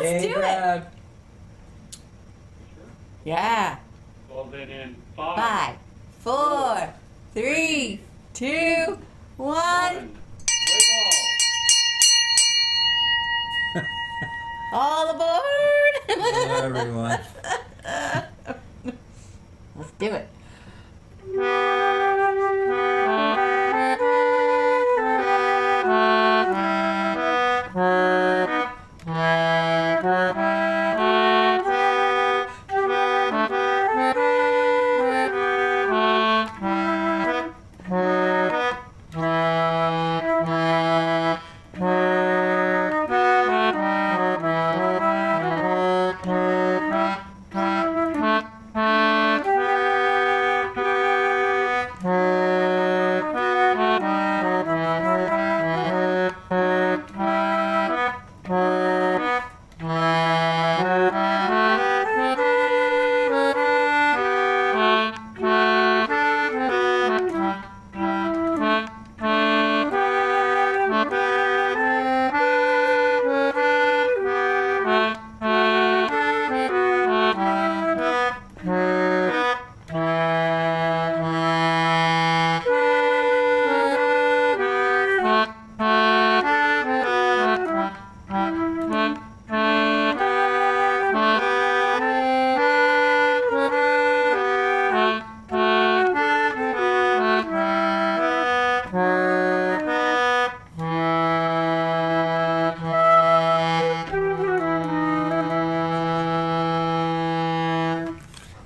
Let's do Brad. it. Yeah. Well, then in 5, 4, 3, 2, 1. Play All aboard! Hello, everyone. Let's do it.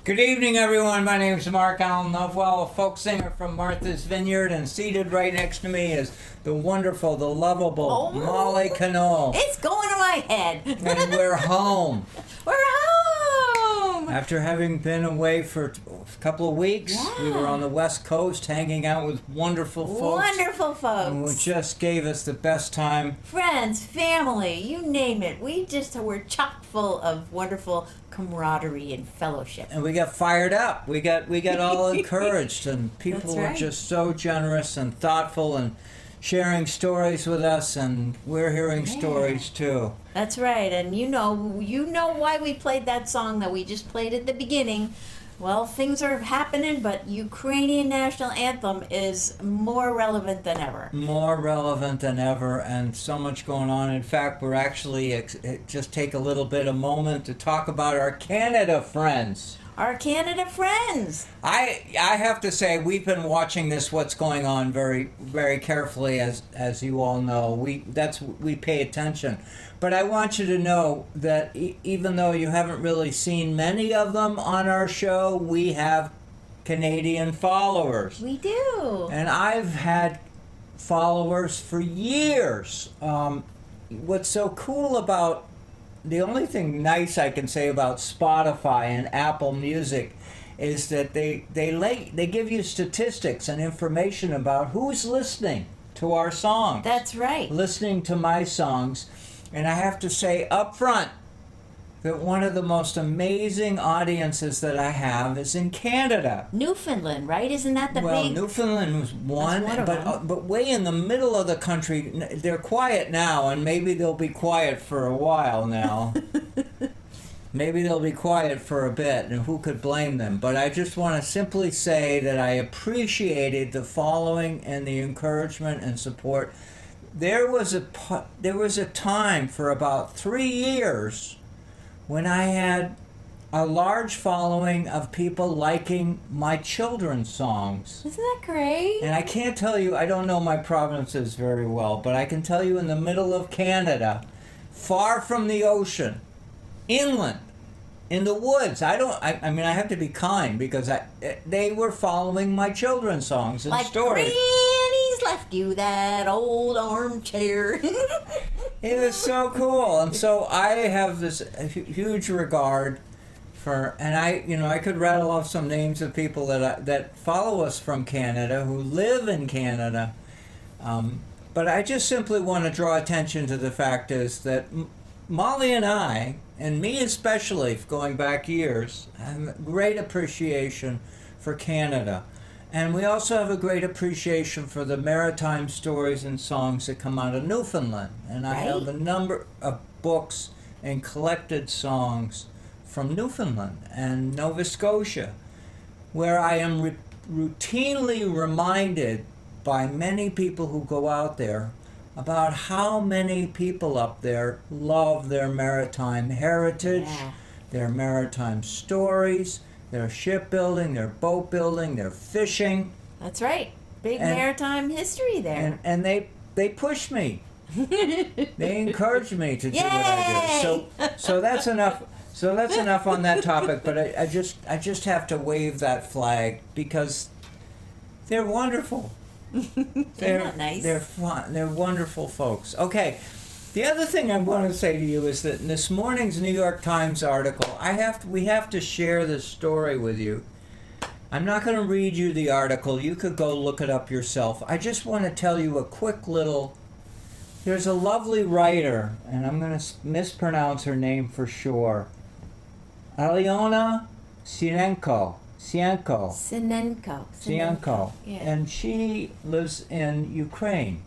Good evening, everyone. My name is Mark Allen Lovewell, a folk singer from Martha's Vineyard, and seated right next to me is the wonderful, the lovable Molly Knoll. It's going to my head. And we're home. We're home. After having been away for a couple of weeks, we were on the West Coast hanging out with wonderful folks. Wonderful folks. Who just gave us the best time. Friends, family, you name it. We just were chock full of wonderful camaraderie and fellowship. And we got fired up. We got all encouraged, and people were just so generous and thoughtful and sharing stories with us, and we're hearing stories too. That's right, and you know why we played that song that we just played at the beginning. Well, things are happening, but Ukrainian national anthem is more relevant than ever. More relevant than ever, and so much going on. In fact, we're actually just take a little bit of moment to talk about our Canada friends. Our Canada friends. I have to say, we've been watching this, what's going on, very, very carefully, as you all know. We pay attention. But I want you to know that even though you haven't really seen many of them on our show, we have Canadian followers. We do. And I've had followers for years. What's so cool about, the only thing nice I can say about Spotify and Apple Music is that they give you statistics and information about who's listening to our songs. That's right. Listening to my songs. And I have to say up front that one of the most amazing audiences that I have is in Canada. Newfoundland, right? Isn't that the big... Well, Newfoundland was one but way in the middle of the country, they're quiet now, and maybe they'll be quiet for a while now. Maybe they'll be quiet for a bit, and who could blame them? But I just want to simply say that I appreciated the following and the encouragement and support. There was a time for about 3 years when I had a large following of people liking my children's songs. Isn't that great? And I can't tell you, I don't know my provinces very well, but I can tell you in the middle of Canada, far from the ocean, inland, in the woods. I mean, I have to be kind because they were following my children's songs and stories. Granny's left you that old armchair. It was so cool, and so I have this huge regard for, and I could rattle off some names of people that follow us from Canada, who live in Canada, but I just simply want to draw attention to the fact is that Molly and I, and me especially, going back years, have a great appreciation for Canada. And we also have a great appreciation for the maritime stories and songs that come out of Newfoundland. And I have a number of books and collected songs from Newfoundland and Nova Scotia, where I am routinely reminded by many people who go out there about how many people up there love their maritime heritage, their maritime stories, their shipbuilding, their boat building, their fishing. That's right. Big maritime history there. And they push me. They encourage me to do what I do. So that's enough. So that's enough on that topic. But I just have to wave that flag because they're wonderful. They're nice. They're fun. They're wonderful folks. Okay. The other thing I want to say to you is that in this morning's New York Times article, we have to share this story with you. I'm not going to read you the article. You could go look it up yourself. I just want to tell you a quick little. There's a lovely writer, and I'm going to mispronounce her name for sure. Aliona Sienko. Yeah. And she lives in Ukraine.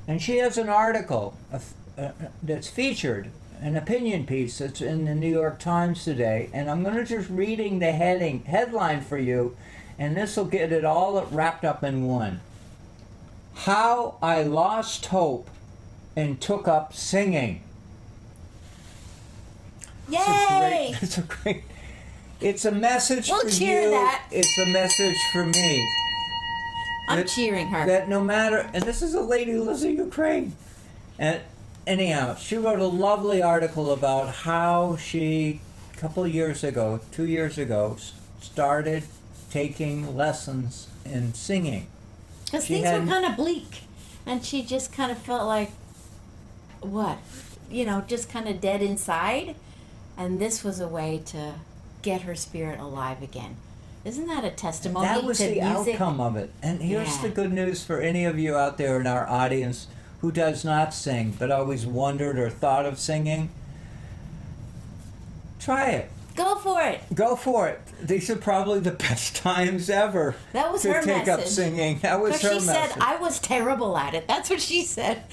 And she has an article that's featured, an opinion piece that's in the New York Times today. And I'm going to just reading the headline for you, and this will get it all wrapped up in one. How I Lost Hope and Took Up Singing. Yay! It's a message we'll for cheer you. That. It's a message for me. I'm cheering her. That no matter, and this is a lady who lives in Ukraine. And anyhow, she wrote a lovely article about how she, a couple of years ago, 2 years ago, started taking lessons in singing. Because things were kind of bleak. And she just kind of felt like, what? Just kind of dead inside. And this was a way to get her spirit alive again. Isn't that a testimony to music? That was the outcome of it. And here's the good news for any of you out there in our audience who does not sing but always wondered or thought of singing. Try it. Go for it. Go for it. These are probably the best times ever. That was to her take message. Up singing. That was her message. She said I was terrible at it. That's what she said.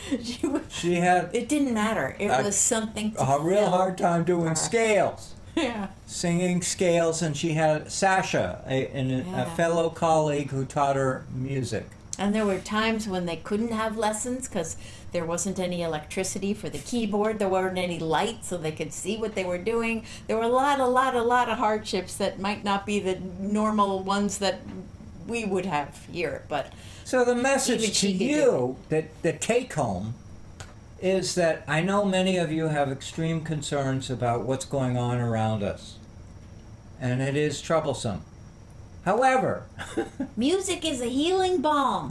She had. It didn't matter. It was something. A real hard time doing scales. Yeah. Singing scales, and she had Sasha, a fellow colleague who taught her music. And there were times when they couldn't have lessons because there wasn't any electricity for the keyboard. There weren't any lights so they could see what they were doing. There were a lot of hardships that might not be the normal ones that we would have here. But so the message to you, that the take home, is that I know many of you have extreme concerns about what's going on around us. And it is troublesome. However, music is a healing balm.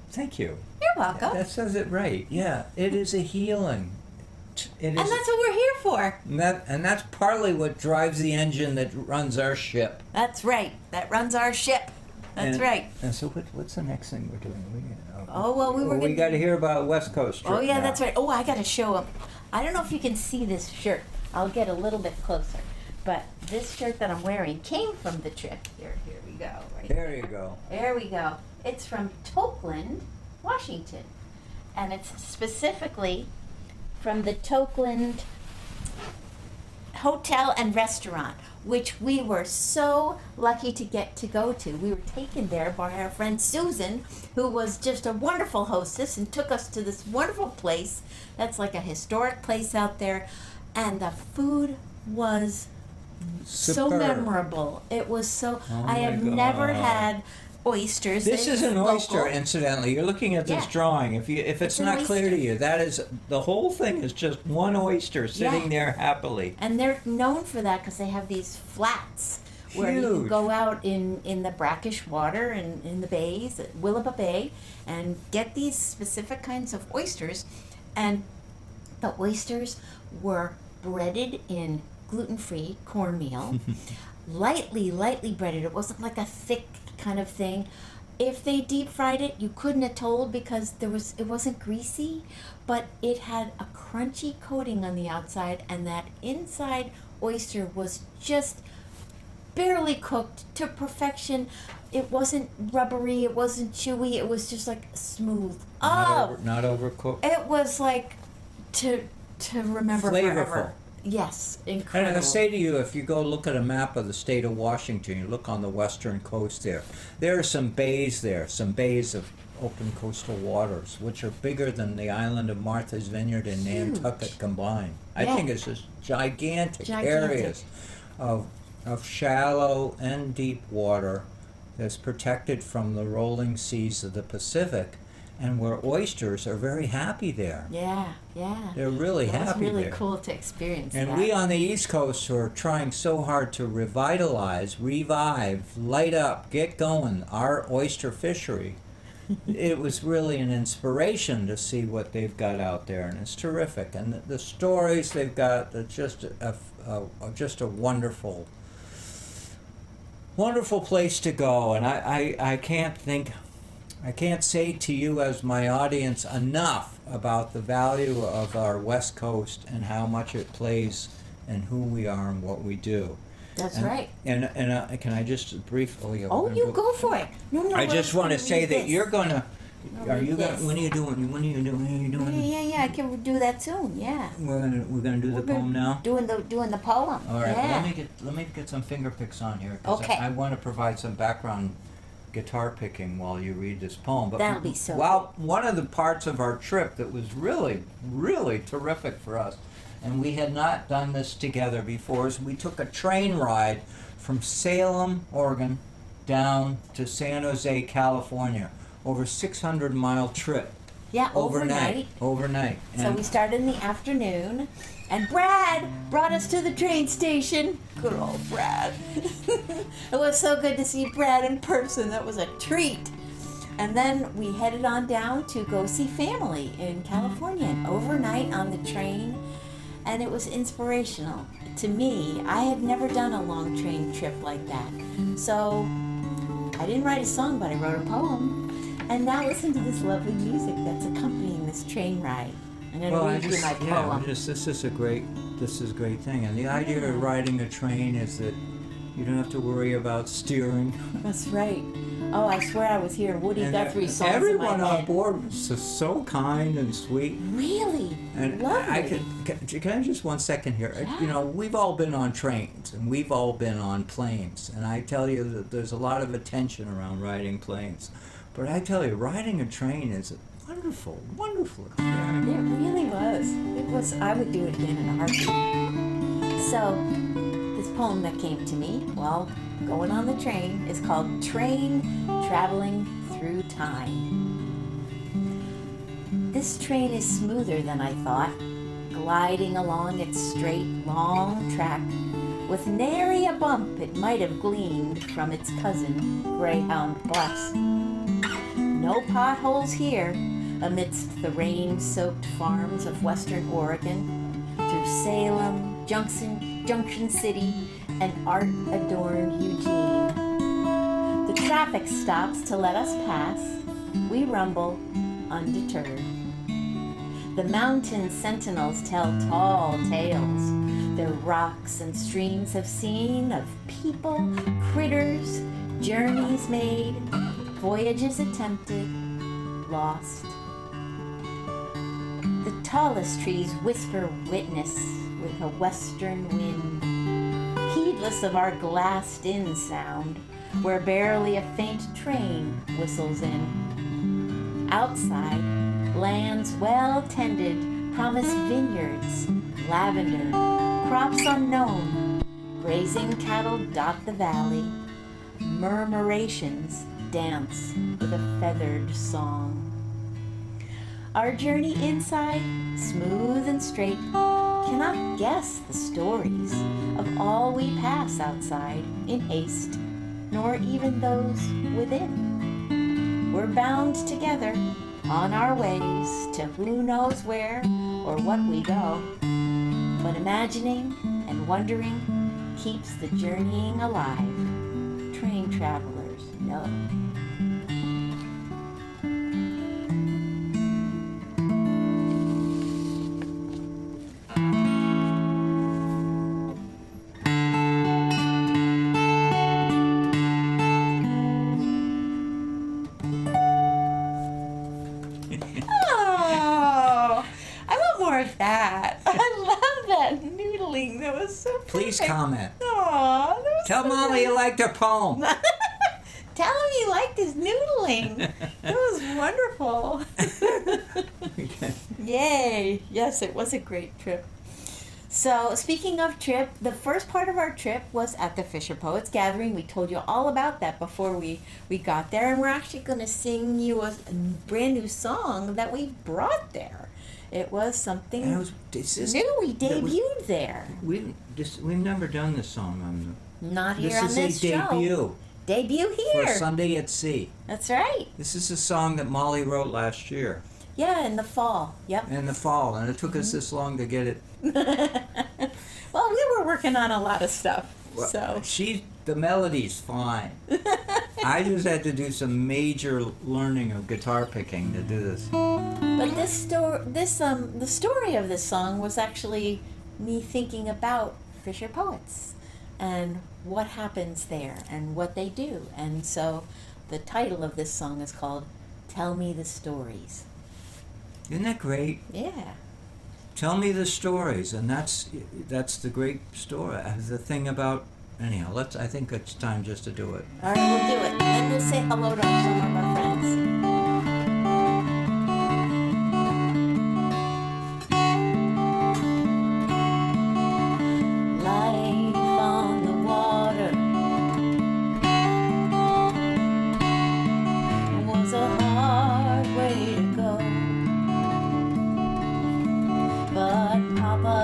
Thank you. You're welcome. That says it right. Yeah, it is a healing. And that's what we're here for. And that's partly what drives the engine that runs our ship. That's right. That runs our ship. That's right. And so what's the next thing we're doing? We got to hear about West Coast trip. Oh, yeah, now. that's right. Oh, I got to show them. I don't know if you can see this shirt. I'll get a little bit closer. But this shirt that I'm wearing came from the trip. Here we go. Right there you go. There we go. It's from Tokeland, Washington. And it's specifically from the Tokeland Hotel and Restaurant, which we were so lucky to get to go to. We were taken there by our friend Susan, who was just a wonderful hostess and took us to this wonderful place that's like a historic place out there. And the food was so memorable. It was so... I have never had oysters. This is an oyster, incidentally. You're looking at this drawing. If it's not clear to you, that is... The whole thing is just one oyster sitting there happily. And they're known for that because they have these flats where you can go out in the brackish water and in the bays, at Willapa Bay, and get these specific kinds of oysters. And the oysters were breaded in gluten-free cornmeal, lightly breaded. It wasn't like a thick kind of thing. If they deep fried it, you couldn't have told because it wasn't greasy, but it had a crunchy coating on the outside, and that inside oyster was just barely cooked to perfection. It wasn't rubbery, it wasn't chewy, it was just like smooth. Not overcooked. It was like to remember Flavorful. forever. Yes, And incredible. I say to you, if you go look at a map of the state of Washington, you look on the western coast there are some bays there, some bays of open coastal waters, which are bigger than the island of Martha's Vineyard and Nantucket combined. I Yeah. think it's just gigantic Gigantic. areas of shallow and deep water that's protected from the rolling seas of the Pacific, and where oysters are very happy there. Yeah, yeah. They're really That was happy really there. cool to experience And that. we on the East Coast are trying so hard to revitalize, revive, light up, get going our oyster fishery. It was really an inspiration to see what they've got out there, and it's terrific. And the stories they've got, are just a wonderful, wonderful place to go. And I can't say to you as my audience enough about the value of our West Coast and how much it plays and who we are and what we do. That's And- right. And can I just brief? Oh, yeah, Oh, we're gonna you go for it. No, I we're just want to gonna say read that this. you're gonna. I'll Are you read gonna? this. When are you doing? When are you doing? When are you doing? Yeah. I can do that soon. Yeah. We're gonna do the poem now. Doing the poem. All right. Yeah. Let me get some finger picks on here. 'Cause Okay. I want to provide some background guitar picking while you read this poem. But That'll be so Well, one of the parts of our trip that was really, really terrific for us, and we had not done this together before, is we took a train ride from Salem, Oregon, down to San Jose, California, over 600-mile trip. Yeah. Overnight. Overnight. So And we started in the afternoon, and Brad brought us to the train station. Good old Brad. It was so good to see Brad in person. That was a treat. And then we headed on down to go see family in California, and overnight on the train. And it was inspirational to me. I had never done a long train trip like that. So I didn't write a song, but I wrote a poem. And now listen to this lovely music that's accompanying this train ride. I'm going to read you my poem. this is a great thing. And the idea of riding a train is that you don't have to worry about steering. That's right. Oh, I swear I was hearing Woody And Guthrie songs everyone in my on head. board was just so kind and sweet. Really? And Lovely. can I just 1 second here? Yeah. You know, we've all been on trains and we've all been on planes, and I tell you that there's a lot of attention around riding planes. But I tell you, riding a train is a wonderful, wonderful experience. It really was. It was. I would do it again in a heartbeat. So, this poem that came to me while going on the train is called Train Traveling Through Time. This train is smoother than I thought, gliding along its straight, long track, with nary a bump it might have gleaned from its cousin, Greyhound Bus. No potholes here, amidst the rain-soaked farms of western Oregon, through Salem, Junction City, and art-adorned Eugene. The traffic stops to let us pass. We rumble, undeterred. The mountain sentinels tell tall tales. Their rocks and streams have seen of people, critters, journeys made, voyages attempted, lost. The tallest trees whisper witness with a western wind, heedless of our glassed-in sound, where barely a faint train whistles in. Outside, lands well tended promise vineyards, lavender, crops unknown. Grazing cattle dot the valley. Murmurations dance with a feathered song. Our journey inside, smooth and straight, cannot guess the stories of all we pass outside in haste, nor even those within. We're bound together on our ways to who knows where or what we go. But imagining and wondering keeps the journeying alive. Train travelers know. Oh, I want more of that. It was so Please perfect. comment. Aw, that was Tell so Molly nice. you liked her poem. Tell him you liked his noodling. It was wonderful. Yay. Yes, it was a great trip. So, speaking of trip, the first part of our trip was at the Fisher Poets Gathering. We told you all about that before we got there, and we're actually going to sing you a brand new song that we brought there. It was something And new. We debuted there. We've never done this song on Not the. here on this This is a show. debut Debut for here. Sunday at Sea. That's right. This is a song that Molly wrote last year Yeah, in the fall. Yep. in the fall, and it took us this long to get it. Well, we were working on a lot of stuff, so. The melody's fine. I just had to do some major learning of guitar picking to do this. But the story of this song was actually me thinking about Fisher Poets and what happens there and what they do. And so the title of this song is called Tell Me the Stories. Isn't that great? Yeah. Tell me the stories, and that's the great story. The thing about anyhow. I think it's time just to do it. All right, we'll do it. And then we'll say hello to some of our friends. Life on the water was a hard way to go, but Papa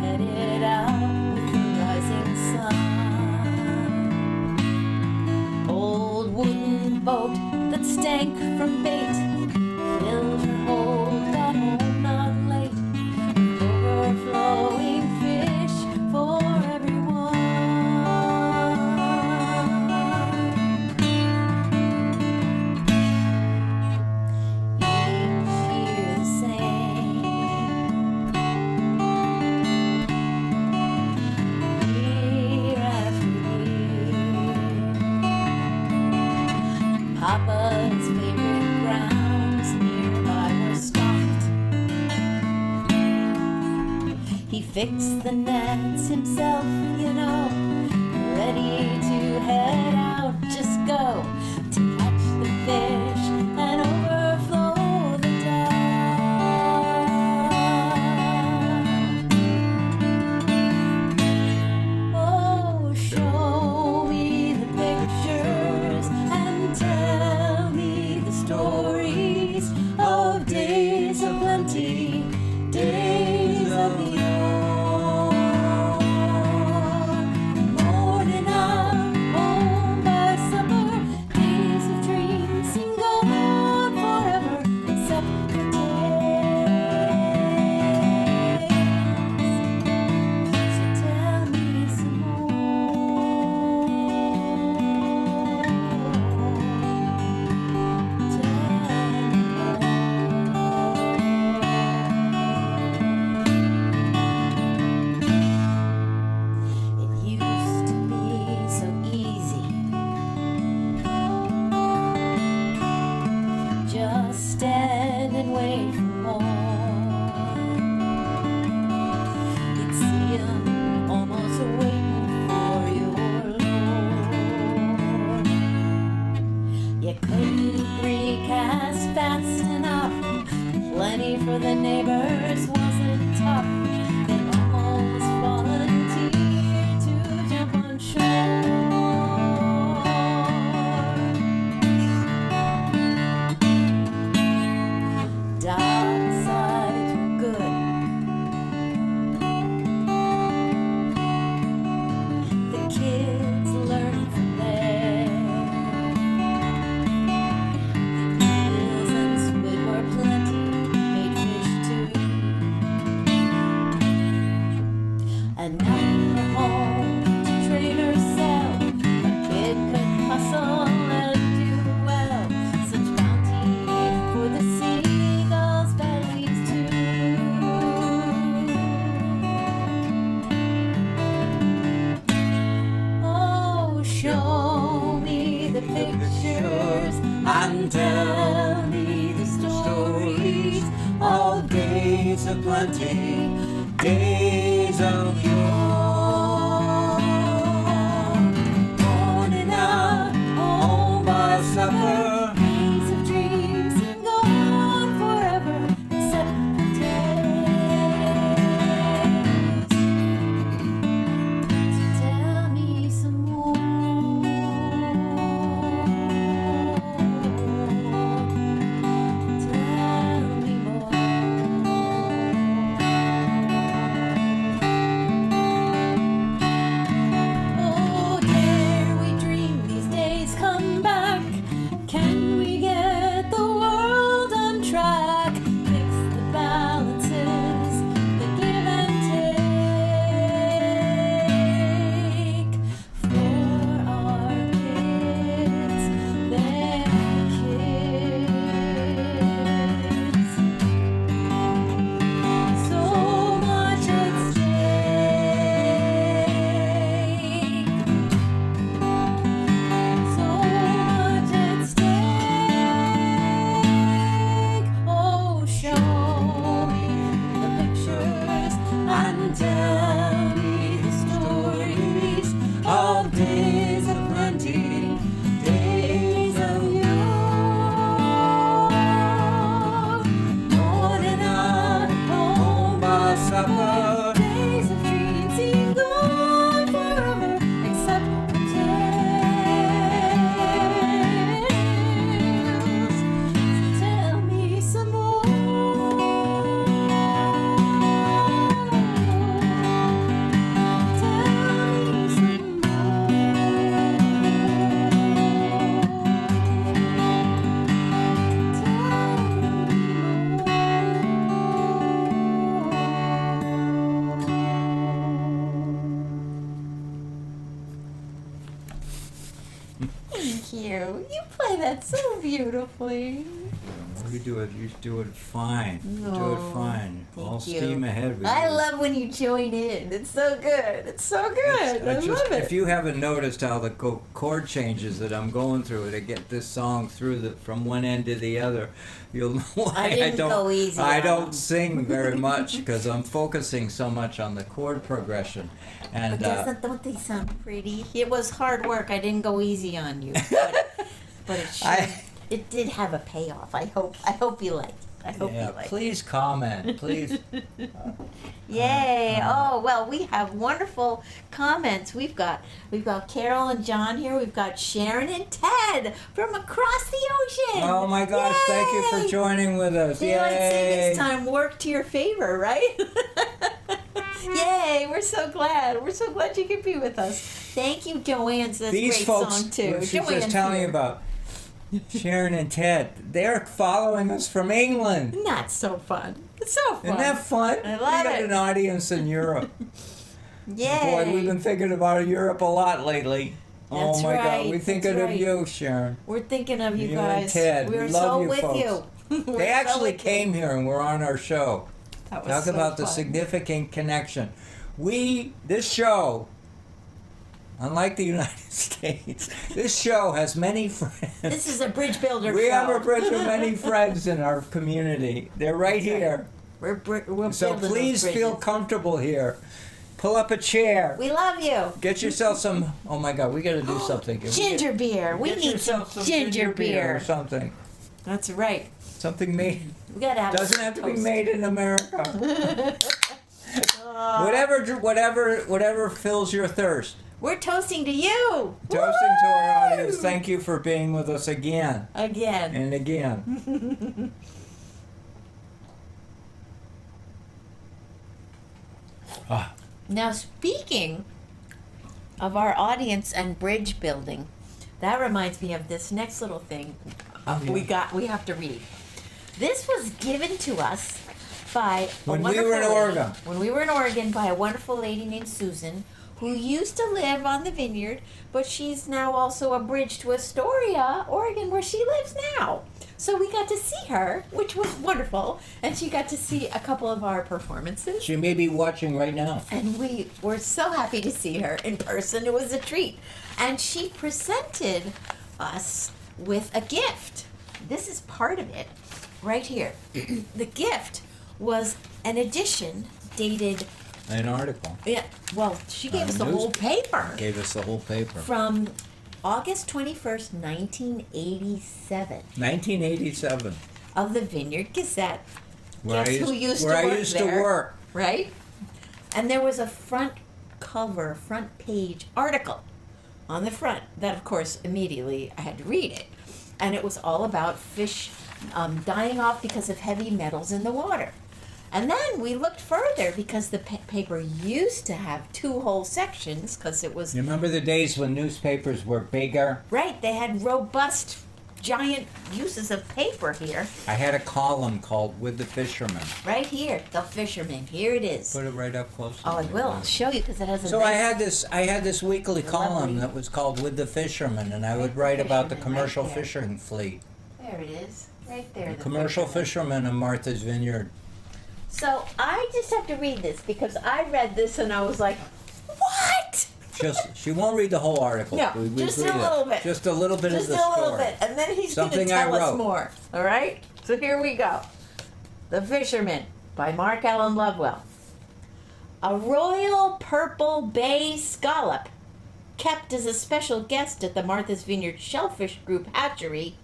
headed out with the rising sun. Old wooden boat that stank from bait filled her hold, got home not late, overflowing fish for everyone. Each year the same, year after year. Papa's favorite grounds nearby were stocked. He fixed the nets himself, ready to head out, just go to catch the fish and overflow the dock. Oh, show me the pictures and tell me the stories of days of plenty, days of the yore. Morning out, home by supper, days of dreams seem gone forever, except for days. So tell me some more. It used to be so easy. Just stand and wait for more. You'd see 'em almost waiting for your Lord. You couldn't recast fast enough. Plenty for the neighbors wasn't tough. They almost volunteered to jump on shore. Docksides were good. The kids learned from there. The eels and squid were plenty, made fish too. And nothing for home to trade or sell. A kid could hustle and do well. Such bounty for the seagulls' bellies too. Oh, show me the pictures and tell me the stories of days of plenty, days of yore. tell me the stories of days of plenty, days of yore. On and on, home by supper, days of dreams seem gone forever, except the tales. Tell me some more. Thank you. You play that so beautifully. You do it fine. You do Oh, it fine. thank All you. steam ahead with I you. love when you join in. It's so good. It's so good. I love it. If you haven't noticed how the chord changes that I'm going through to get this song from one end to the other, you'll know why I didn't don't. go easy I on don't them. sing very much because I'm focusing so much on the chord progression. And Don't they sound pretty? It was hard work. I didn't go easy on you, but it did have a payoff. I hope you liked it. I hope yeah, you liked please comment, please. it. Yay! Oh well, we have wonderful comments. We've got Carol and John here. We've got Sharon and Ted from across the ocean. Oh my gosh! Thank you for Yay! joining with us. Daylight Yay! savings time worked to your favor, right? Yay! We're so glad. We're so glad you could be with us. Thank you, Joanne's this These great folks, song too. she's just Joanne's telling here. you about Sharon and Ted. They're following us from England. Isn't that so fun? It's so fun. Isn't that fun? I love we got it. an audience in Europe. Yay! Boy, we've been thinking about Europe a lot lately. That's oh my God, right, we're that's thinking right. of you, Sharon. We're thinking of you You guys. and Ted. We're We love so you with folks. you. We're They so actually with you. came here and were on our show. That was Talk so about the fun. significant connection. This show, unlike the United States, this show has many friends. This is a bridge builder We show. have a bunch of many friends in our community. They're right here. We're So building please those feel bridges. comfortable here. Pull up a chair. We love you. Get yourself some. Oh my God, we got to do something. Here. Ginger beer. We Get need some yourself ginger or beer. something. That's right. Something made. We gotta have. Doesn't have to be toast. made in America. Uh, Whatever fills your thirst. We're toasting to you. Toasting to our Woo! audience. Thank you for being with us again Again. and again. Ah, Now, speaking of our audience and bridge building, that reminds me of this next little thing we have to read. This was given to us by When a we wonderful were in lady- Oregon. When we were in Oregon, by a wonderful lady named Susan, who used to live on the vineyard, but she's now also a bridge to Astoria, Oregon, where she lives now. So we got to see her, which was wonderful, and she got to see a couple of our performances. she may be watching right now. And we were so happy to see her in person. It was a treat. And she presented us with a gift. This is part of it right here. The gift was an edition dated, An article. she gave us the News- whole paper Gave us the whole paper. from August 21st, 1987 1987. of the Vineyard Gazette. Where Guess I who used, used where to I work used there? to work. Right? And there was a front page article on the front that, of course, immediately I had to read it. And it was all about fish dying off because of heavy metals in the water. And then we looked further because the paper used to have two whole sections because it was, You remember the days when newspapers were bigger? right, they had robust, giant uses of paper here. I had a column called With the Fishermen. Right here, the fisherman. Here it is. Put it right up close. to Oh, I me. will. I'll show you because it has a So nice... I had this weekly column Lovely. that was called With the Fishermen, and I would With write the about the Fishermen, right commercial there. fishing fleet. There it is. Right there. The commercial fishermen of Martha's Vineyard. So I just have to read this because I read this and I was like, what? She won't read the whole article. No, We just read a little bit. Just a little bit Just of a the little story. bit. And then he's going to Something I tell us wrote. more. All right? So here we go. The Fisherman by Mark Allen Lovewell. A royal purple bay scallop, kept as a special guest at the Martha's Vineyard Shellfish Group hatchery,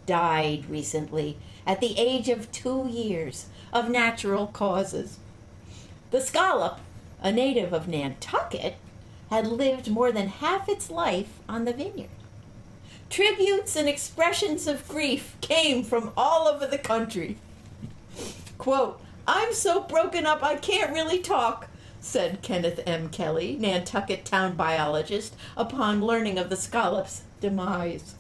died recently at the age of 2 years of natural causes. The scallop, a native of Nantucket, had lived more than half its life on the vineyard. Tributes and expressions of grief came from all over the country. Quote, "I'm so broken up I can't really talk," said Kenneth M. Kelly, Nantucket town biologist, upon learning of the scallop's demise.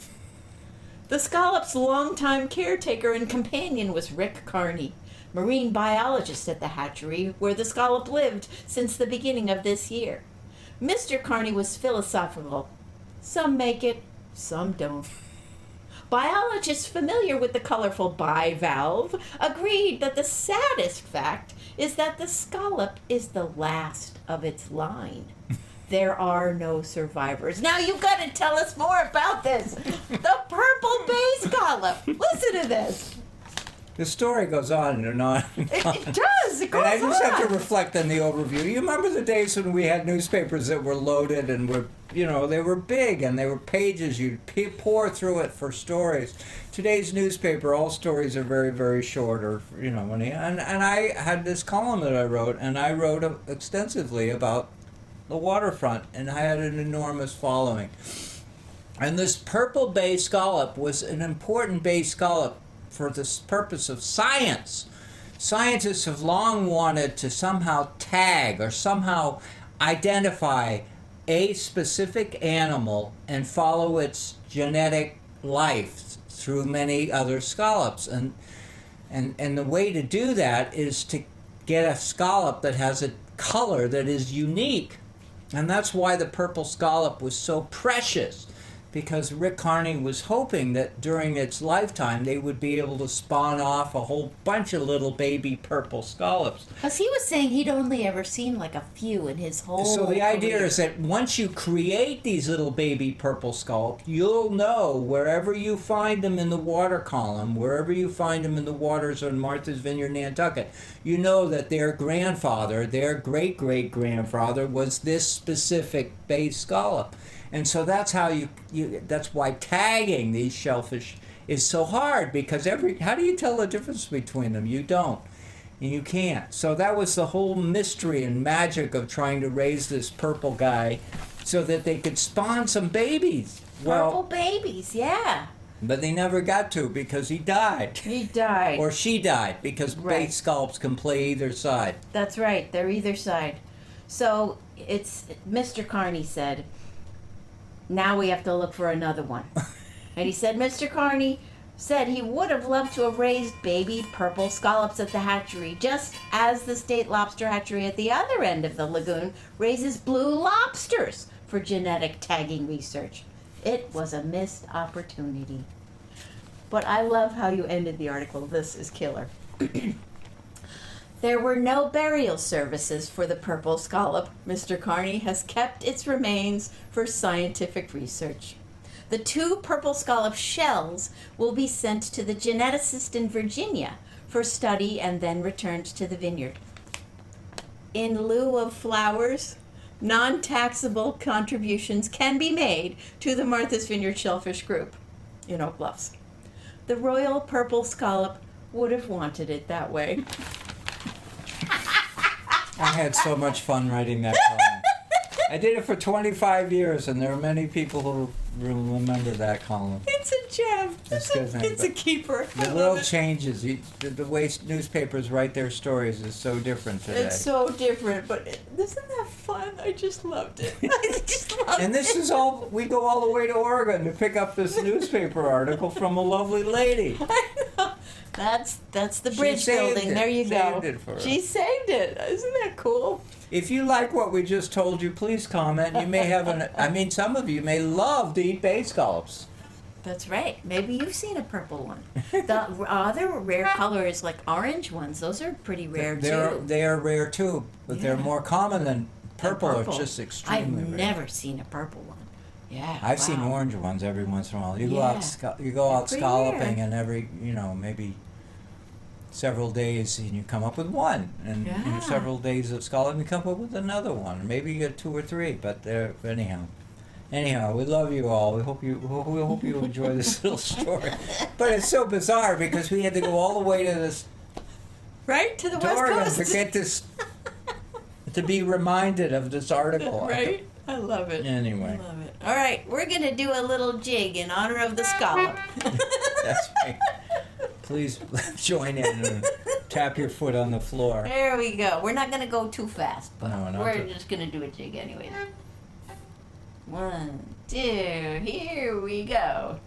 The scallop's longtime caretaker and companion was Rick Carney, marine biologist at the hatchery where the scallop lived since the beginning of this year. Mr. Carney was philosophical. Some make it, some don't. Biologists familiar with the colorful bivalve agreed that the saddest fact is that the scallop is the last of its line. There are no survivors. Now you've got to tell us more about this. The purple bay scallop. Listen to this. The story goes on and on and on. It does. It goes on. And I just have to reflect on the overview. You remember the days when we had newspapers that were loaded and were, they were big and they were pages. You'd pour through it for stories. Today's newspaper, all stories are very, very short. And I had this column that I wrote, and I wrote extensively about the waterfront, and I had an enormous following. And this purple bay scallop was an important bay scallop for the purpose of science. Scientists have long wanted to somehow tag or somehow identify a specific animal and follow its genetic life through many other scallops. And the way to do that is to get a scallop that has a color that is unique. And that's why the purple scallop was so precious, because Rick Carney was hoping that during its lifetime they would be able to spawn off a whole bunch of little baby purple scallops. Because he was saying he'd only ever seen like a few in his whole So the idea career. is that once you create these little baby purple scallops, you'll know wherever you find them in the water column, wherever you find them in the waters on Martha's Vineyard, Nantucket, you know that their grandfather, their great-great-grandfather, was this specific bay scallop. And so that's how that's why tagging these shellfish is so hard, because how do you tell the difference between them? You don't. And you can't. So that was the whole mystery and magic of trying to raise this purple guy so that they could spawn some babies. Purple babies, yeah. But they never got to, because he died. He died. Or she died, because bay scallops can play either side. That's right. They're either side. So it's Mr. Carney said, now we have to look for another one. And he said Mr. Carney said he would have loved to have raised baby purple scallops at the hatchery, just as the State Lobster Hatchery at the other end of the lagoon raises blue lobsters for genetic tagging research. It was a missed opportunity. But I love how you ended the article. This is killer. There were no burial services for the purple scallop. Mr. Carney has kept its remains for scientific research. The 2 purple scallop shells will be sent to the geneticist in Virginia for study and then returned to the vineyard. In lieu of flowers, non-taxable contributions can be made to the Martha's Vineyard Shellfish Group in Oak Bluffs. The royal purple scallop would have wanted it that way. I had so much fun writing that column. I did it for 25 years, and there are many people who remember that column. It's a gem. It's a keeper. The world changes. The way newspapers write their stories is so different today. It's so different, but isn't that fun? I just loved it. I just loved it. And this is all, we go all the way to Oregon to pick up this newspaper article from a lovely lady. I know. That's the bridge saved building. it. There you go. Saved it for her. She saved it. Isn't that cool? If you like what we just told you, please comment. You may have some of you may love to eat bay scallops. That's right. Maybe you've seen a purple one. The other rare color is like orange ones. Those are pretty rare too. They are rare too, but they're more common than purple. It's just extremely I've rare. never seen a purple one. Yeah. I've seen wow. orange ones every once in a while. You go Yeah. out They're scalloping, rare. and every maybe several days and you come up with one, and Yeah. several days of scholar and you come up with another one. Maybe you get 2 or 3, but anyhow, we love you all. We hope you enjoy this little story. But it's so bizarre because we had to go all the way to this Right to the to West Oregon Coast. to get this, to be reminded of this article. Right? I love it. Anyway. I love it. All right, we're going to do a little jig in honor of the scholar. That's right. Please join in and tap your foot on the floor. There we go. We're not going to go too fast, but No, not we're too- just going to do a jig anyways. 1, 2, here we go.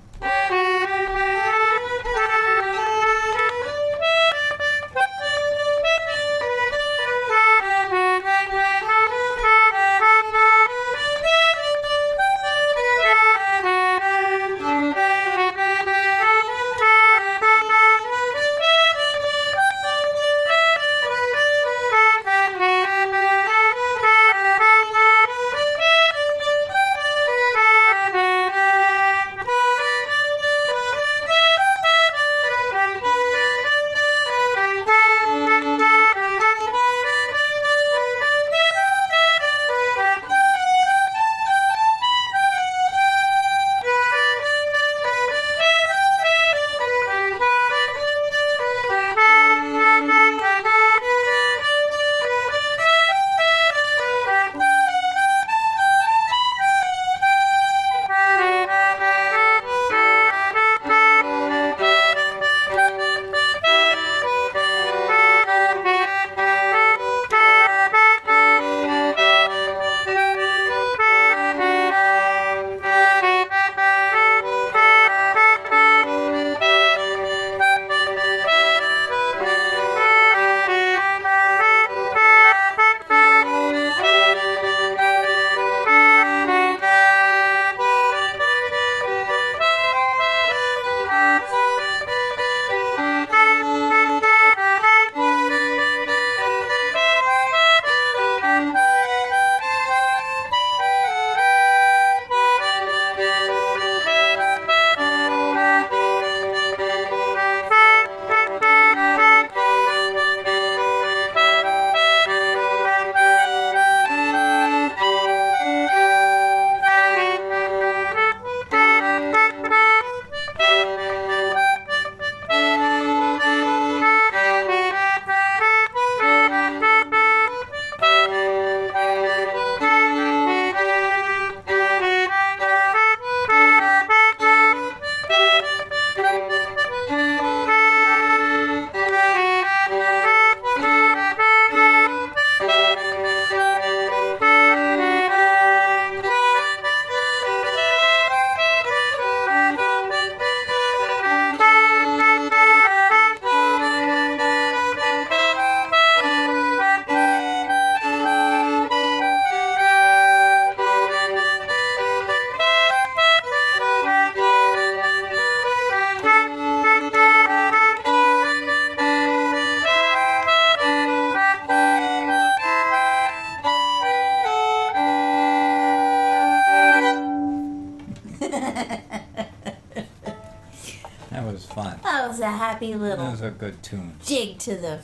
That was fun. That was a happy That little was a good tune. jig to the,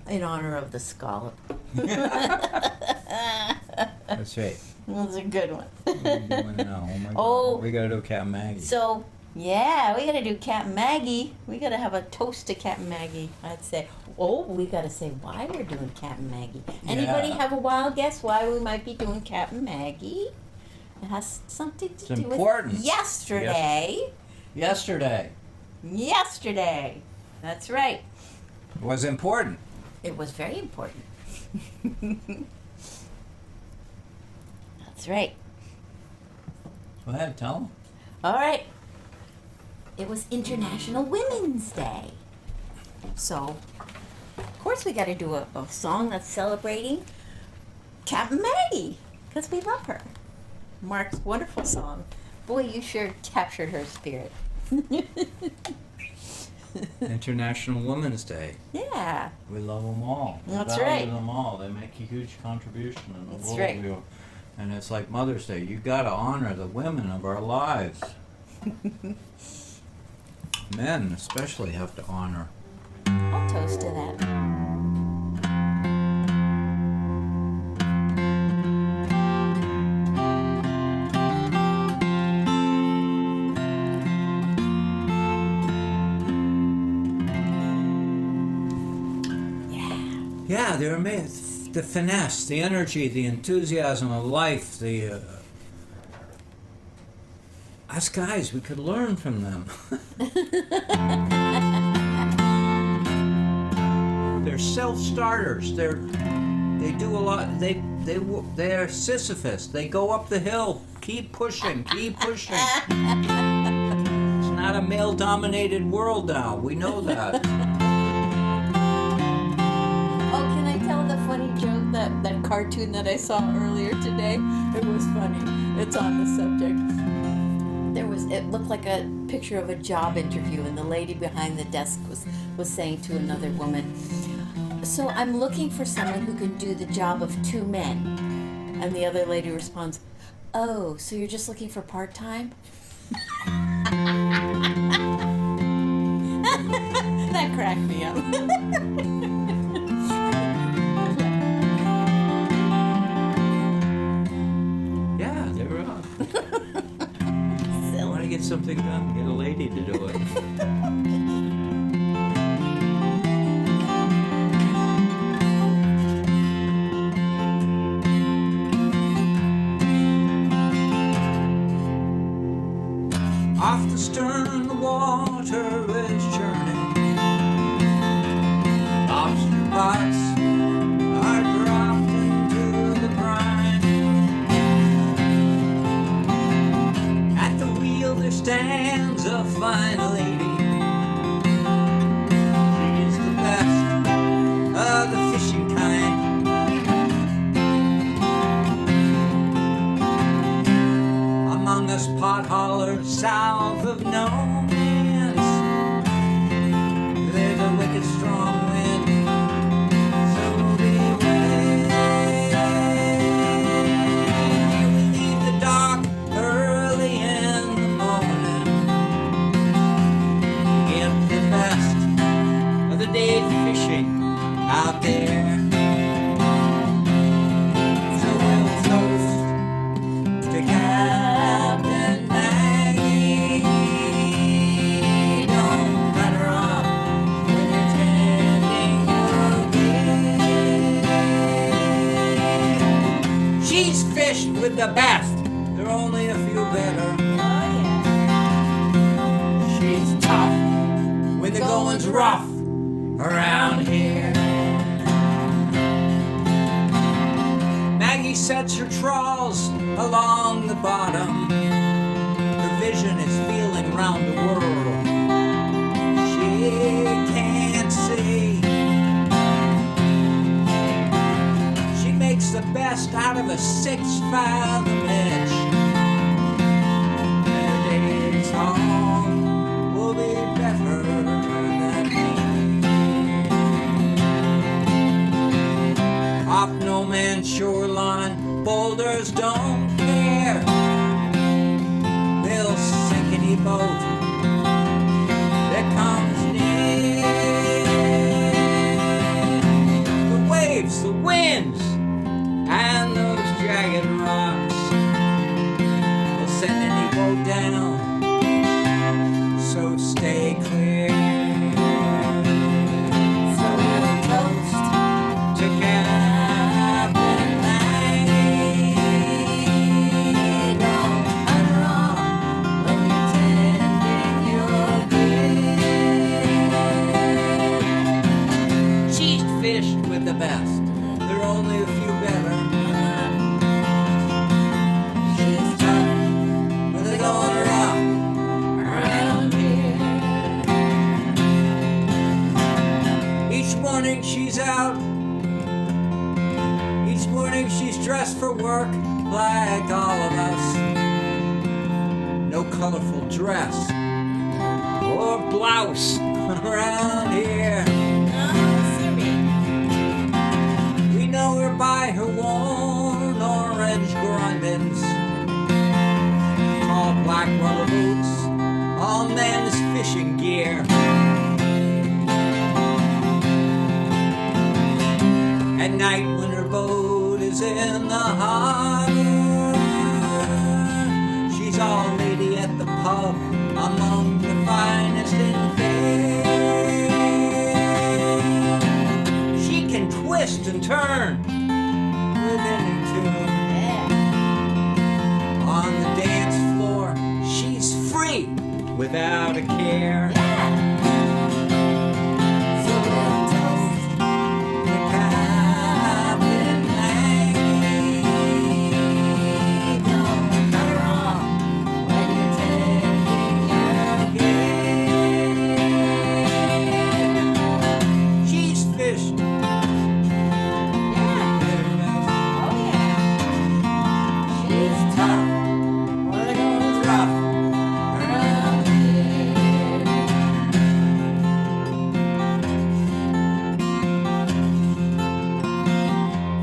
in honor of the scholar. That's right. That was a good one. What are you doing now? Oh my God. Oh. We gotta do Cat Maggie. So, yeah, we gotta do Captain Maggie. We gotta have a toast to Captain Maggie, I'd say. Oh, we gotta say why we're doing Captain Maggie. Anybody Yeah. have a wild guess why we might be doing Captain Maggie? It has something to It's do important. with yesterday. Yesterday Yesterday. That's right. was important. It was very important. That's right. Go ahead, tell them. All right. It was International Women's Day. So, of course, we got to do a song that's celebrating Captain Maggie because we love her. Mark's wonderful song. Boy, you sure captured her spirit. International Women's Day. Yeah. We love them all. We That's value right. them all. They make a huge contribution in the That's world. right. And it's like Mother's Day. You got to honor the women of our lives. Men especially have to honor I'll toast to that. Yeah, they're amazing. The finesse, the energy, the enthusiasm of life, us guys, we could learn from them. They're self-starters. They do a lot. They're Sisyphus. They go up the hill. Keep pushing. Keep pushing. It's not a male-dominated world now. We know that. Oh, can I tell the funny joke, that cartoon that I saw earlier today? It was funny. It's on the subject. It looked like a picture of a job interview, and the lady behind the desk was saying to another woman, "So I'm looking for someone who can do the job of 2 men." And the other lady responds, "Oh, so you're just looking for part-time?" That cracked me up. Yeah, they were on. Want to get something done? Get a lady to do it. Off the stern, the water is churning. Lobster pots are dropped into the brine. At the wheel there stands a fine lady. She's the best of the fishing kind. Among us pot haulers south of no man's, there's a wicked strong wind, so beware. We leave the dock early in the morning, get the best of the day fishing out there. So we'll toast to Captain Maggie. Don't let her off when you're tending your gear. She's fished with the best. There are only a few better. She's tough when the going's rough around here. Maggie sets her trawls along the bottom. Her vision is feeling round the world. She can't see. She makes the best out of a 6-fathom edge. Their days home will be better than me. Off no man's shoreline, boulders don't care. They'll sink any boat that comes near. The waves, the winds, and those jagged rocks will send any boat down, so stay clear. So we'll toast to Captain Maggie. Don't cut her off when you're tending your gear. She's fished with the best. There are only a few better. She's tough when they're going rough around here. Each morning she's out. Each morning she's dressed for work like all of us. No colorful dress or blouse around here. We know her by her worn orange grindings, tall black rubber boots, all men's fishing gear. At night when her boat is in the harbor, she's all lady at the pub, among the finest in fame. She can twist and turn with any tune. On the dance floor, she's free without a care. So we'll toast the Captain Maggie. Don't cut her off when you're taking your game. She's fished. She's tough.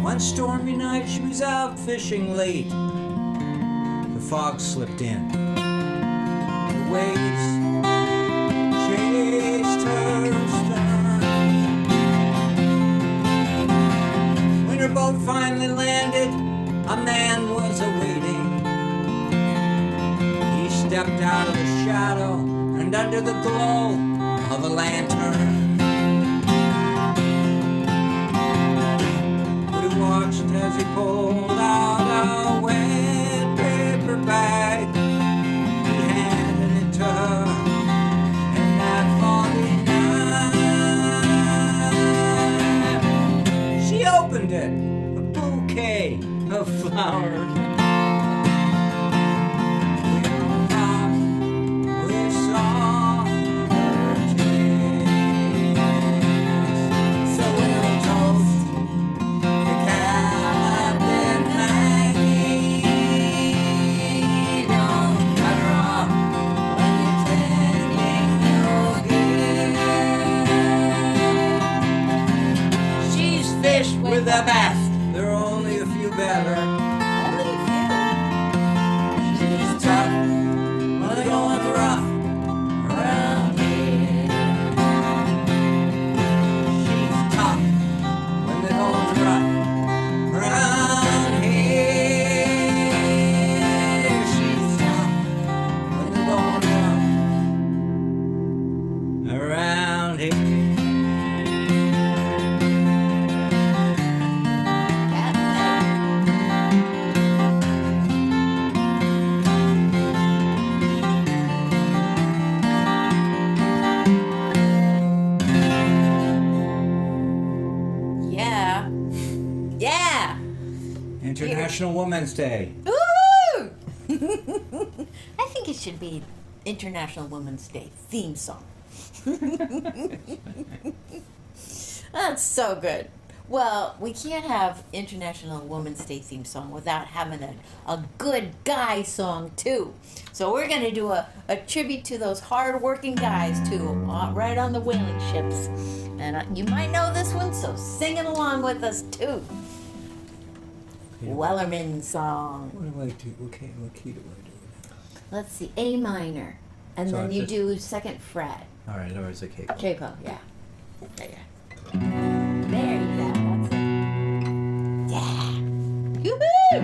One stormy night she was out fishing late. The fog slipped in. The waves chased her stern. When her boat finally landed, a man was awaiting. He stepped out of the shadow and under the glow of a lantern. Watched as he pulled out a wet paper bag. He handed it to her, and that foggy night, she opened it, a bouquet of flowers. We saw her tears. So we'll toast with the best. There are only a few better. Only a few. She's tough, but the going's rough around here. She's tough when the going's rough around here. She's tough when the going's rough around here. International Women's Day. Woo! I think it should be International Women's Day theme song. That's so good. Well, we can't have International Women's Day theme song without having a good guy song too. So we're going to do a tribute to those hard-working guys too, right on the whaling ships. And you might know this one, so sing it along with us too. Wellerman song. What do I do? Okay, what key do I do? Let's see, A minor. And So then it's you just- do second fret. All right, or is it K? Jaco, yeah. There you go, that's it. Yeah. Yoo-hoo!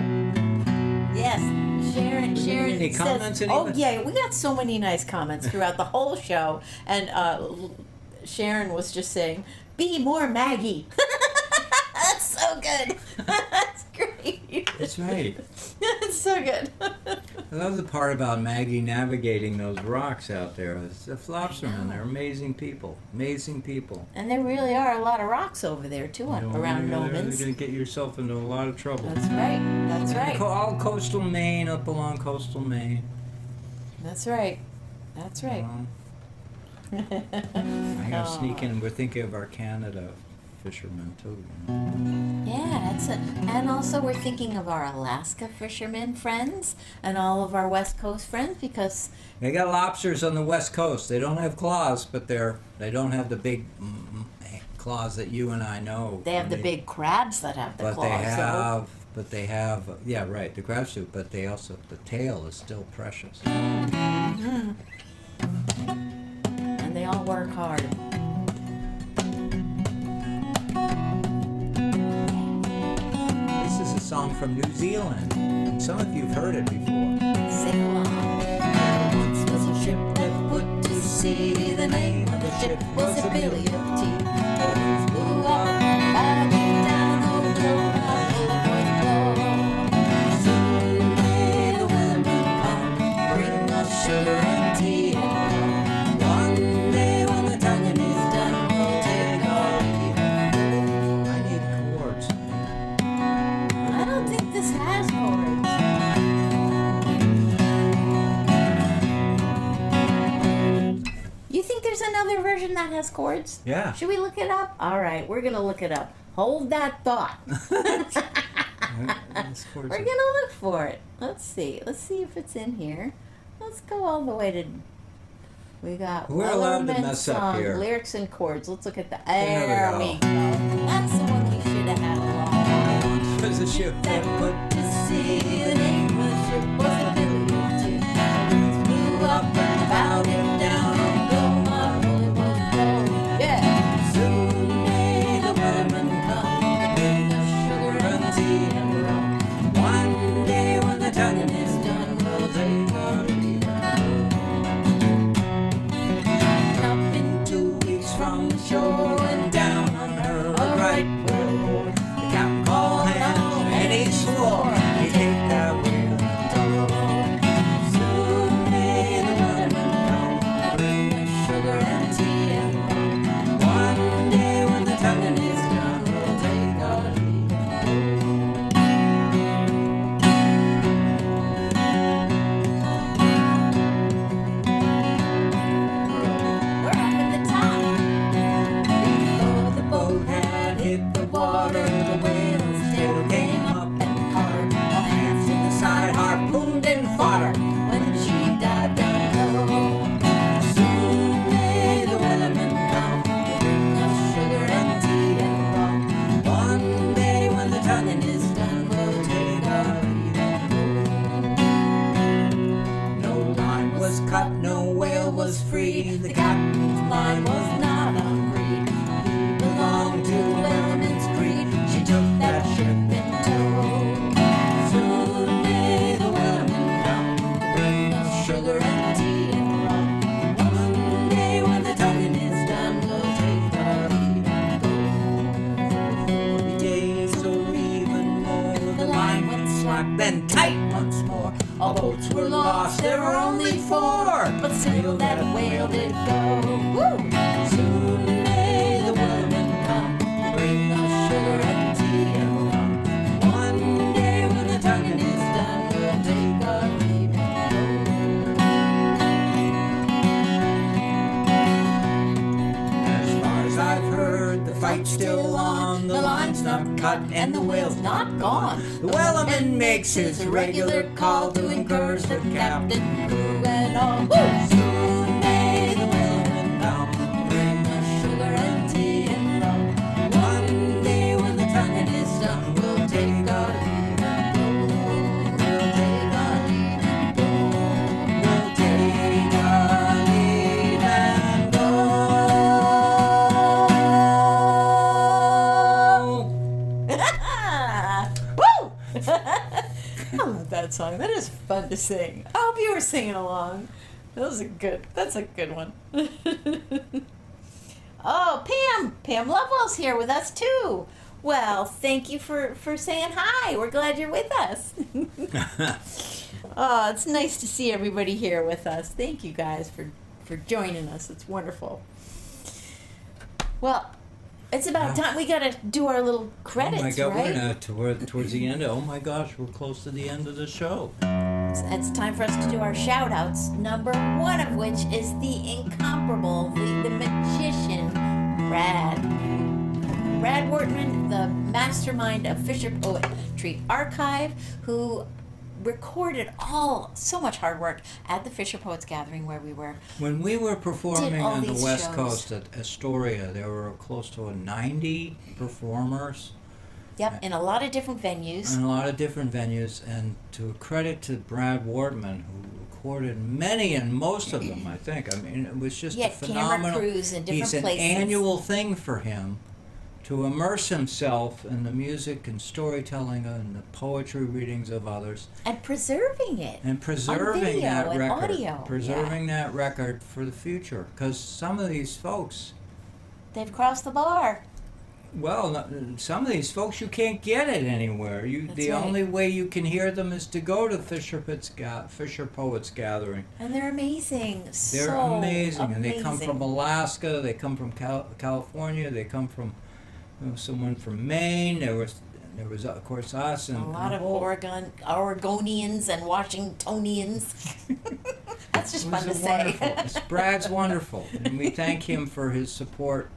Yes, Sharon Any says, comments, oh anyone? yeah, we got so many nice comments throughout the whole show. And Sharon was just saying, be more Maggie. That's so good. That's great. That's right. That's so good. I love the part about Maggie navigating those rocks out there. It's the Flopsmen. They're amazing people. Amazing people. And there really are a lot of rocks over there too, around You're Nomans. going to get yourself into a lot of trouble. That's right. That's right. All coastal Maine, up along coastal Maine. That's right. That's right. I'm going to sneak in. We're thinking of our Canada fishermen too. Yeah, that's it. And also we're thinking of our Alaska fishermen friends and all of our West Coast friends because They got lobsters on the West Coast. They don't have claws, but they don't have the big claws that you and I know. they have the big crabs that have the But claws. they have, yeah, right, the crab soup, but they also, the tail is still precious. And they all work hard. song from New Zealand. And some of you've heard it before. Sing along. There once was a ship that put to sea. The name of the ship was a Billy of Tea. Boys blew up, battered down, oh blow, how full the boys blow. Soon may the weathermen come, bring us sugar and tea and rum. One day when the tonguing is done, we'll take our leave and go. I need chords. I don't think this has chords. You think there's another version that has chords? Yeah. Should we look it up? All right, we're gonna look it up. Hold that thought. We're gonna look for it. Let's see. Let's see if it's in here. Let's go all the way to. We got. We're allowed to Wellerman mess up song, here. lyrics and chords. Let's look at the. There There we we go. go. That's the one we should have had along. There's a ship That put to sea, the name of the ship was the Billy of Tea. Winds blew up and bowed him down, and go my bullet was blow. Yeah. Soon may the weathermen come, bring us sugar and tea and rum. One day when the tonguing is done, we'll take our leave and go. Up in 2 weeks from the shore and down on her a right whale bore. The captain called hands and he swore he'd take that whale and tow. Soon may the weathermen come, bring us sugar and tea and rum. One day when the tonguing is done, we'll take our leave and go. We're up at the top. Before the boat had hit the water, the whale's tail came up and caught her. All hands to the side, harpooned and fought her when she dived down low. Soon may the weathermen come, bring us sugar and tea and rum. One day when the tonguing is done, we'll take our leave and go. No line was cut, no whale was free. The captain's line was not on greed. He belonged to the whaleman's creed. She took that ship in tow. Soon may the whalemen come, bring us sugar and tea and rum. One day when the tonguing is done, we'll take our leave and go. 40 days or even more, the line went slack, then tight once more. All boats were lost, there were only 4, but still that whale did go. Woo! Soon may the whalemen come, bring us sugar and tea and rum. One day when the tonguing is done, we'll take our leave and go. As far as I've heard, the fight's still on. The line's not cut and the whale's not gone. The whaleman makes his regular call to encourage the captain, crew, and all. Woo! Soon may the whalemen come, bring us sugar and tea and rum. One day when the tonguing is done, we'll take our leave and go. We'll take our leave and go. We'll take our leave and go. Woo! I love that song. That is fun to sing. I hope you were singing along. That's a good one. Oh, Pam Lovewell's here with us too. Well, thank you for saying hi. We're glad you're with us. Oh, it's nice to see everybody here with us. Thank you guys for joining us. It's wonderful. Well, it's about time. We got to do our little credits, oh my God, right? we're towards the end. Oh my gosh, we're close to the end of the show. It's time for us to do our shout outs, number one of which is the incomparable, the magician, Brad Wortman, the mastermind of Fisher Poetry Archive, who recorded so much hard work at the Fisher Poets Gathering where we were. When we were performing all on the these West shows. Coast at Astoria, there were close to 90 performers. Yep, in a lot of different venues. In a lot of different venues, and to credit to Brad Wortman, who recorded many and most of them, I think. I mean, it was just He a had camera phenomenal. crews in different He's an places. annual thing for him to immerse himself in the music and storytelling and the poetry readings of others, And preserving it. and preserving video that and record, audio, preserving that record for the future. Because some of these folks, They've crossed the bar. well, some of these folks you can't get it anywhere. That's The right. only way you can hear them is to go to Fisher Poets Gathering. And they're amazing. They're so amazing, and they come amazing. from Alaska. They come from California. They come from someone from Maine. There was of course us and a lot the of whole- Oregonians and Washingtonians. That's just It fun was to a say. wonderful. Brad's wonderful, and we thank him for his support,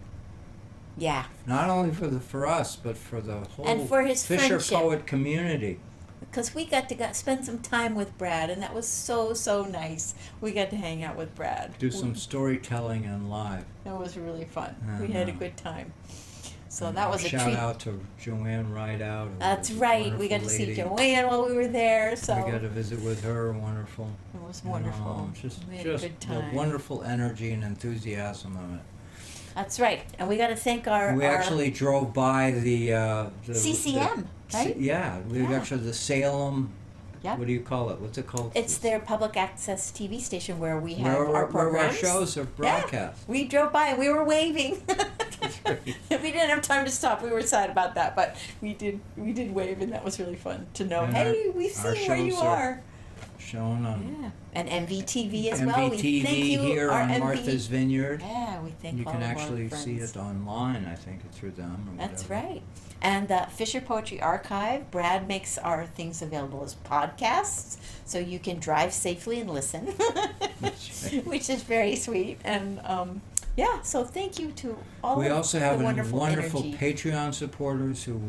Yeah, not only for us, but for the whole And for his Fisher friendship. Poet community. because we got to spend some time with Brad, and that was so nice. We got to hang out with Brad. Do some storytelling and live. That was really fun. I We had a know. good time. So And that was a shout treat. out to Joanne Rideout. who That's was a right. We wonderful got to see lady. Joanne while we were there. So We got to visit with her. Wonderful. it was wonderful. Just We had a good the time. wonderful energy and enthusiasm of it. That's right. And we got to thank our We our actually drove by the CCM, right? Yeah, we Yeah. actually the Salem. Yep. What do you call it? What's it called? It's their public access TV station where we have where our our programs. shows are broadcast. Yeah, we drove by and we were waving. right. We didn't have time to stop. We were sad about that, but we did wave, and that was really fun to know. And Hey, we've our seen where you shows are are. Shown on Yeah, and MVTV as well. We MVTV thank you, here our on MV Martha's Vineyard. Yeah, we thank You all can of our actually see friends. it online. I think through them. Or That's whatever. right. And the Fisher Poetry Archive, Brad makes our things available as podcasts, so you can drive safely and listen, That's right. which is very sweet. And yeah, so thank you to all We of also the have wonderful, wonderful energy. Patreon supporters who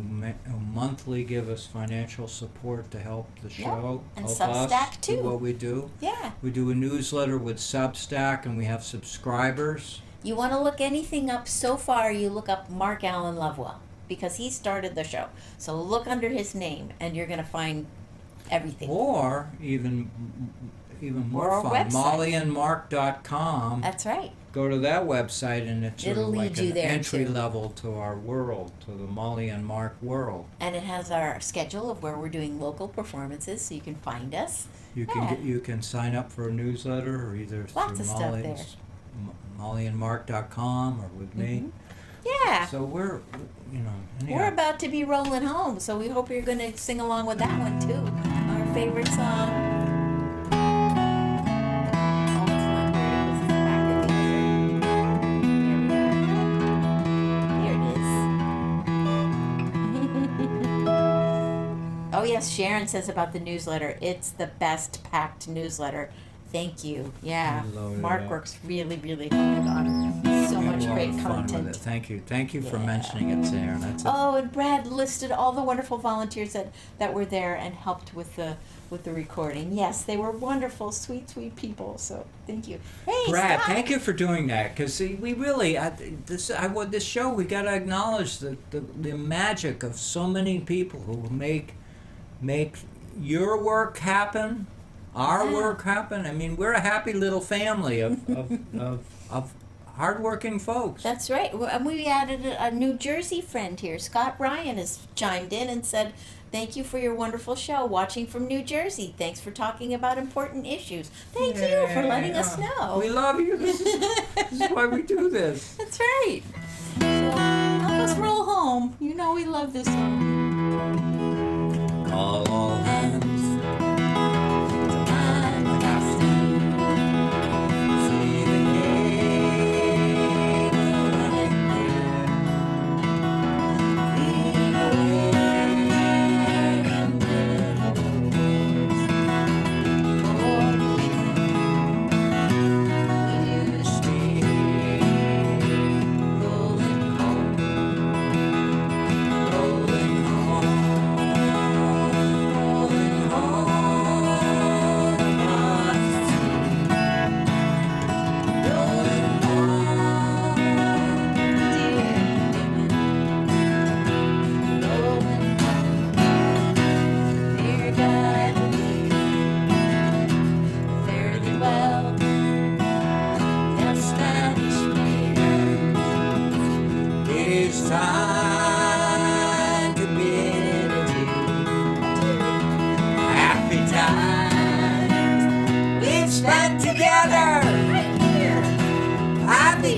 monthly give us financial support to help the show, and help Substack us do too. what we do. Yeah. We do a newsletter with Substack, and we have subscribers. You want to look anything up so far, you look up Mark Allen Lovewell, because he started the show. So look under his name, and you're going to find everything. Or even more Or our fun, website. mollyandmark.com. That's right. Go to that website, and it's sort It'll of lead like you an there, entry too. level to our world, to the Molly and Mark world. And it has our schedule of where we're doing local performances, so you can find us. You Yeah. you can sign up for a newsletter, or either Lots through of stuff there. mollyandmark.com or with me. Mhm. Yeah. So we're, anyhow. We're about to be rolling home, so we hope you're going to sing along with that one too. Our favorite song. Oh, it's not here. This is back in the other. Here it is. Oh yes, Sharon says about the newsletter. It's the best packed newsletter. Thank you. Yeah, We loaded Mark up. works really hard on so We had much a lot great of fun with content. it. Thank you. Thank you for Yeah. mentioning it, Sharon. That's it. Oh, and Brad listed all the wonderful volunteers that were there and helped with the recording. Yes, they were wonderful, sweet people. So thank you. Hey, Brad, Scott. thank you for doing that, because we really this show, we got to acknowledge the magic of so many people who make your work happen, our Yeah. work happen. I mean, we're a happy little family of hardworking folks. That's right. And we added a New Jersey friend here. Scott Ryan has chimed in and said, "Thank you for your wonderful show. Watching from New Jersey. Thanks for talking about important issues. Thank you for letting us know." We love you. This is why we do this. That's right. So help us roll home. You know we love this song. Call all hands. See the gate running clear. Lead away and the street rolling home. Rolling home.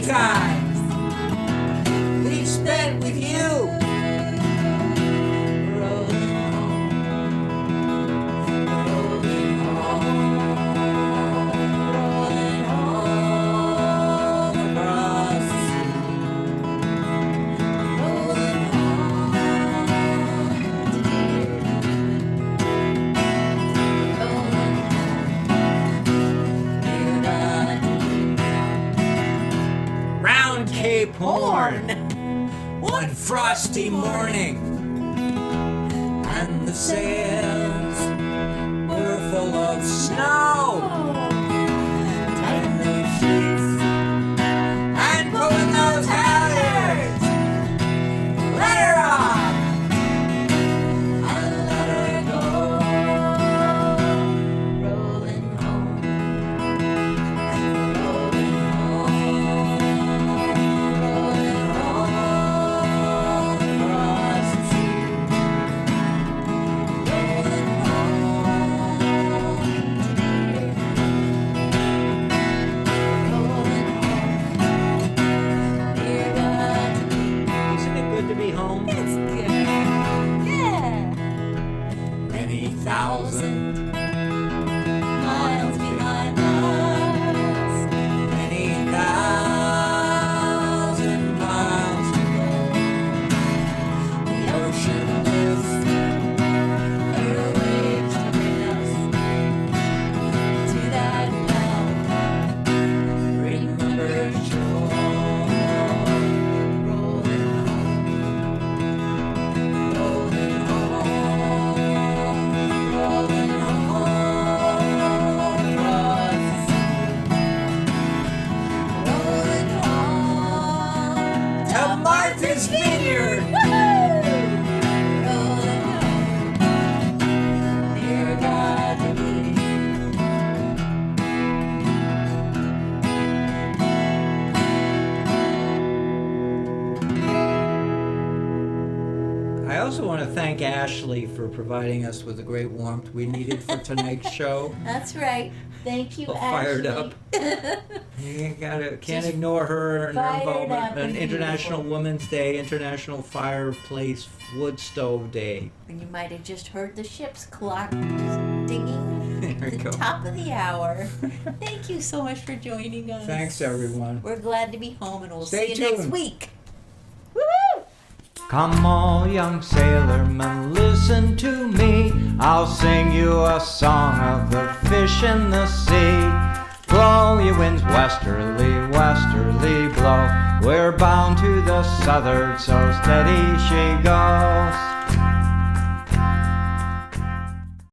many times we've spent with you. Rolling home, rolling home, rolling home across the sea. Rolling home to Round Cape Horn, one frosty morning, and the sails were full of snow. Tighten those sheets and pulling those halyards. Let her off and let her go. Rolling home, rolling home, rolling home across the sea. Rolling home to rolling home, dear God. Isn't it good to be home? It's good. Yeah. Many thousand Miles behind us. many thousand miles to go. The ocean lifts her waves to bring us To that remembered shore. Rolling home, rolling home, rolling home across the sea. Rolling home to Martha's Vineyard. Rolling home, dear God to be. I also want to thank Ashley for providing us with the great warmth we needed for tonight's show. That's right. Thank you, All Ashley. fired up. You can't Just ignore her and her fired involvement up on and International beautiful. Women's Day, International Fireplace Wood Stove Day. And you might have just heard the ship's clock just dinging There we the go. top of the hour. Thank you so much for joining us. Thanks, everyone. We're glad to be home, and we'll Stay see you next tuned. week. Woohoo! Come all young sailormen, listen to me. I'll sing you a song of the fish in the sea. Blow, ye winds, westerly, westerly blow. We're bound to the southward, so steady she goes.